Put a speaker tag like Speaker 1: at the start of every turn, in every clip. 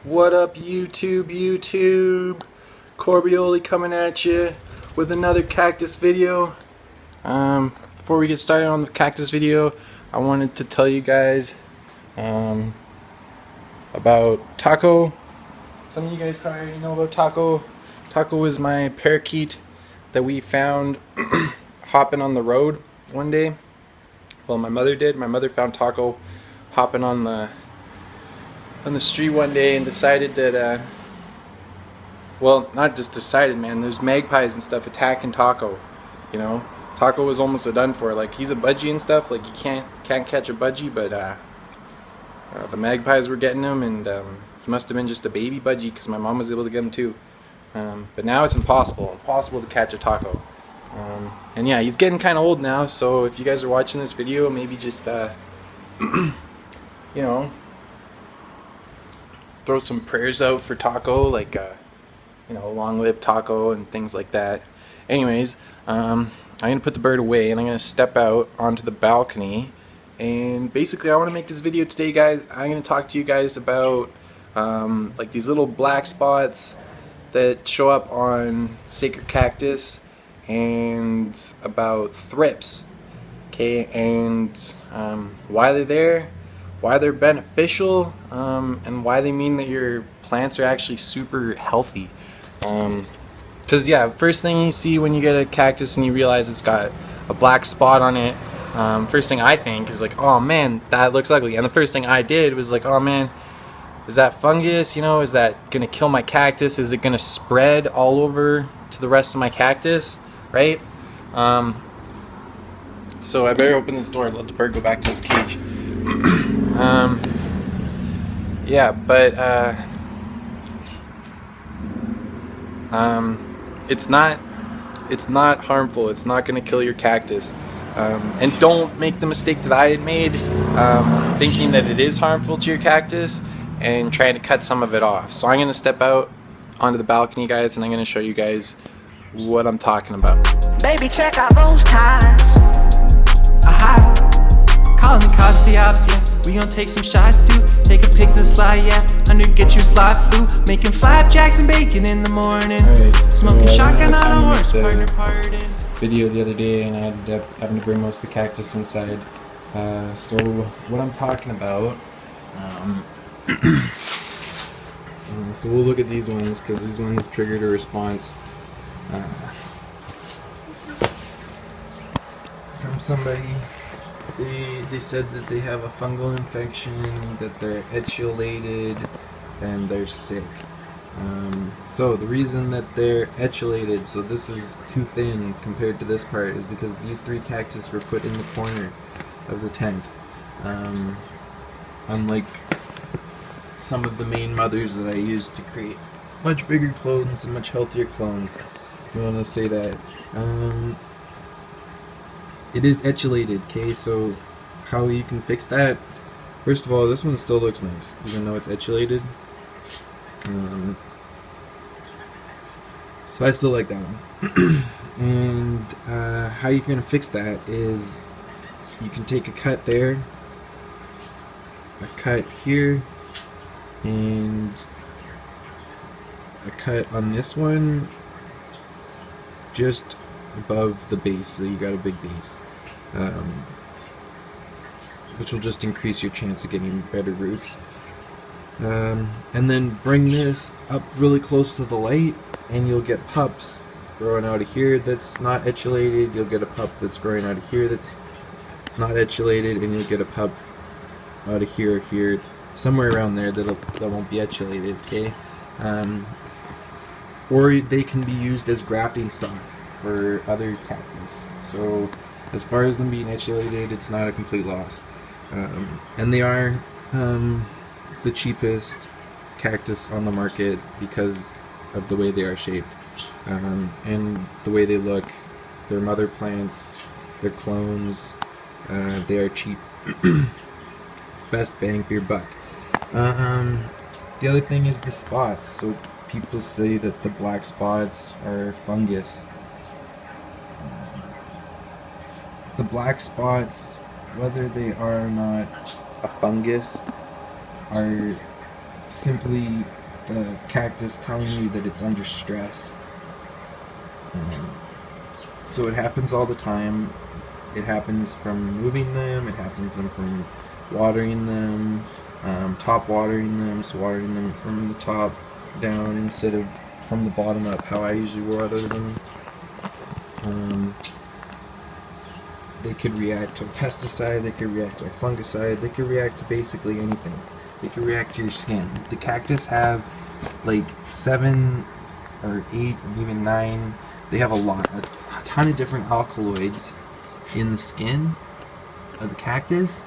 Speaker 1: What up, YouTube? Corbioli coming at you with another cactus video. Before we get started on the cactus video, I wanted to tell you guys about Taco. Some of you guys probably already know about Taco. Taco is my parakeet that we found hopping on the road one day. Well, my mother did. My mother found Taco hopping on the street one day and decided that, well, not just decided, man, there's magpies and stuff attacking Taco, you know. Taco was almost a done for. Like, he's a budgie and stuff, like you can't catch a budgie, but the magpies were getting him, and he must have been just a baby budgie because my mom was able to get him too. But now it's impossible to catch a Taco. And yeah, he's getting kind of old now, so if you guys are watching this video, maybe just you know, throw some prayers out for Taco, like you know, long live Taco and things like that. Anyways, I'm gonna put the bird away and I'm gonna step out onto the balcony, and basically I want to make this video today, guys. I'm gonna talk to you guys about like these little black spots that show up on sacred cactus, and about thrips, okay, and why they're there, why they're beneficial, and why they mean that your plants are actually super healthy. Because yeah, first thing you see when you get a cactus and you realize it's got a black spot on it, first thing I think is like, oh man, that looks ugly. And the first thing I did was like, oh man, is that fungus? You know, is that gonna kill my cactus? Is it gonna spread all over to the rest of my cactus, right? So I better open this door and let the bird go back to his cage. Yeah, but it's not harmful. It's not going to kill your cactus. And don't make the mistake that I had made, thinking that it is harmful to your cactus and trying to cut some of it off. So I'm going to step out onto the balcony, guys, and I'm going to show you guys what I'm talking about.
Speaker 2: Baby, check out those ties.
Speaker 3: Calling the cops, the ops, yeah. We gon' take some shots too. Take a pic to slide, yeah. Under get you slide through. Making flapjacks and bacon in the morning.
Speaker 1: Alright,
Speaker 3: Smoking
Speaker 1: so
Speaker 3: shotgun on a horse,
Speaker 1: the
Speaker 3: partner.
Speaker 1: video the other day, and I ended up having to bring most of the cactus inside. So what I'm talking about, so we'll look at these ones because these ones triggered a response from somebody. They said that they have a fungal infection, that they're etiolated, and they're sick. So the reason that they're etiolated, so this is too thin compared to this part, is because these three cactus were put in the corner of the tent. Unlike some of the main mothers that I used to create much bigger clones and much healthier clones, if you want to say that. It is etiolated, okay, so how you can fix that? First of all, this one still looks nice, even though it's etiolated. So I still like that one. And how you're going to fix that is you can take a cut there, a cut here, and a cut on this one just above the base, so you got a big base, which will just increase your chance of getting better roots. And then bring this up really close to the light, and you'll get pups growing out of here that's not etiolated. You'll get a pup that's growing out of here that's not etiolated, and you'll get a pup out of here or here, somewhere around there that won't be etiolated, okay? Or they can be used as grafting stock for other cactus. So as far as them being etiolated, it's not a complete loss. And they are the cheapest cactus on the market because of the way they are shaped, and the way they look. They're mother plants, they're clones, they are cheap. Best bang for your buck. The other thing is the spots. So people say that the black spots are fungus. The black spots, whether they are or not a fungus, are simply the cactus telling you that it's under stress. So it happens all the time. It happens from moving them, it happens from watering them, top watering them, so watering them from the top down instead of from the bottom up, how I usually water them. They could react to a pesticide, they could react to a fungicide, they could react to basically anything. They could react to your skin. The cactus have like 7 or 8 or even 9, they have a ton of different alkaloids in the skin of the cactus,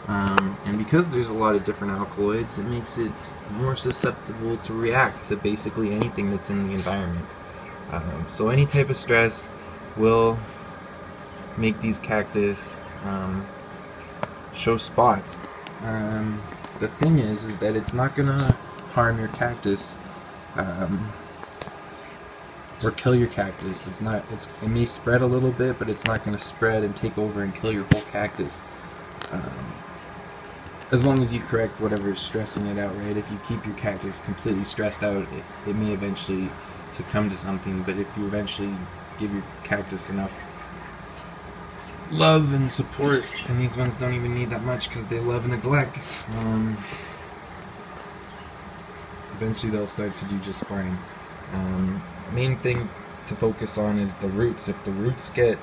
Speaker 1: and because there's a lot of different alkaloids, it makes it more susceptible to react to basically anything that's in the environment. So any type of stress will make these cactus show spots. The thing is that it's not gonna harm your cactus or kill your cactus. It may spread a little bit, but it's not going to spread and take over and kill your whole cactus. As long as you correct whatever is stressing it out, right? If you keep your cactus completely stressed out, it may eventually succumb to something, but if you eventually give your cactus enough love and support, and these ones don't even need that much because they love and neglect, eventually they'll start to do just fine. Main thing to focus on is the roots. If the roots get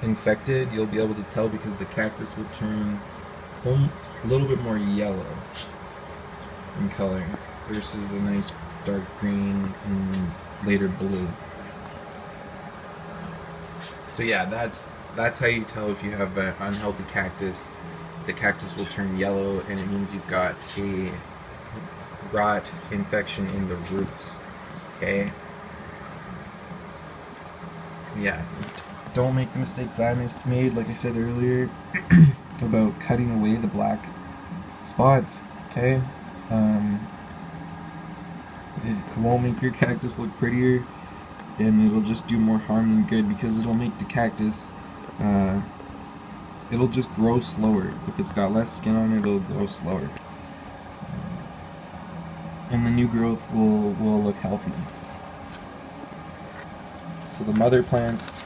Speaker 1: infected, you'll be able to tell because the cactus will turn a little bit more yellow in color versus a nice dark green and later blue. So yeah, that's how you tell if you have an unhealthy cactus. The cactus will turn yellow, and it means you've got a rot infection in the roots. Okay? Yeah, don't make the mistake that I made, like I said earlier, about cutting away the black spots. Okay? It won't make your cactus look prettier, and it'll just do more harm than good because it'll make the cactus, it'll just grow slower. If it's got less skin on it, it'll grow slower. And the new growth will look healthy. So the mother plant's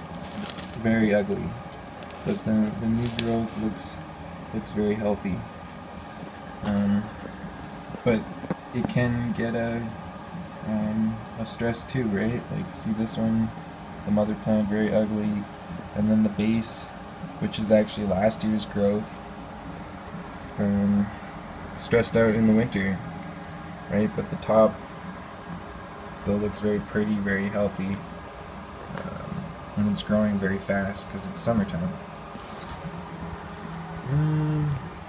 Speaker 1: very ugly, but the new growth looks very healthy. But it can get a stress too, right? Like, see this one, the mother plant very ugly, and then the base, which is actually last year's growth, stressed out in the winter, right? But the top still looks very pretty, very healthy, and it's growing very fast because it's summertime.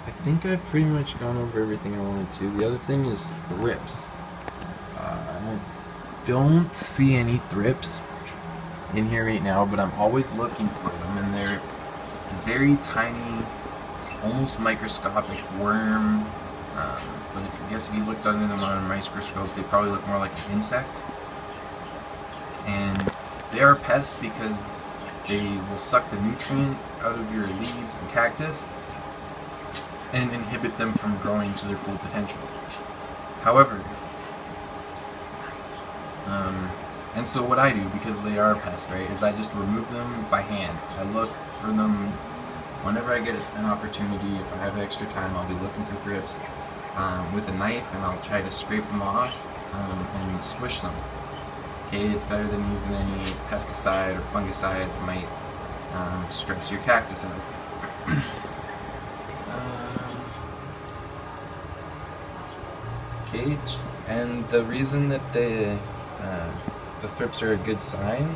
Speaker 1: I think I've pretty much gone over everything I wanted to. The other thing is thrips. I don't see any thrips in here right now, but I'm always looking for them, and they're very tiny, almost microscopic worm. But I guess if you looked under them on a microscope, they probably look more like an insect. And they are pests because they will suck the nutrient out of your leaves and cactus and inhibit them from growing to their full potential. However, and so what I do, because they are pests, right, is I just remove them by hand. I look for them whenever I get an opportunity. If I have extra time, I'll be looking for thrips with a knife, and I'll try to scrape them off and squish them. Okay, it's better than using any pesticide or fungicide that might stress your cactus out. Okay, and the reason that the thrips are a good sign,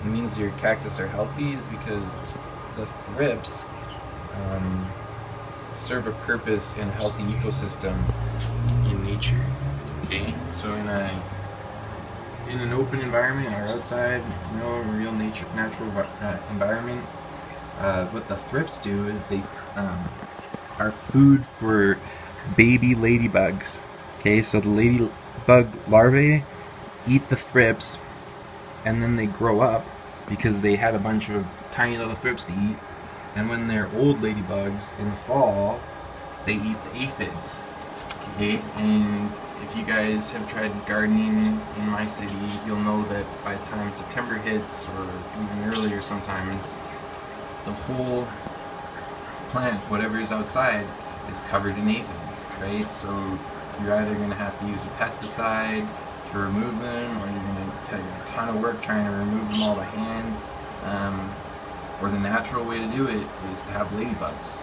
Speaker 1: it means your cactus are healthy, is because the thrips serve a purpose in a healthy ecosystem in nature. Okay, so in an open environment or outside, in a real natural environment, what the thrips do is they are food for baby ladybugs. Okay, so the ladybug larvae eat the thrips, and then they grow up because they had a bunch of tiny little thrips to eat. And when they're old ladybugs in the fall, they eat the aphids. Okay, and if you guys have tried gardening in my city, you'll know that by the time September hits, or even earlier sometimes, the whole plant, whatever is outside, is covered in aphids, right? So you're either going to have to use a pesticide to remove them, or you're going to take a ton of work trying to remove them all by hand. Or the natural way to do it is to have ladybugs.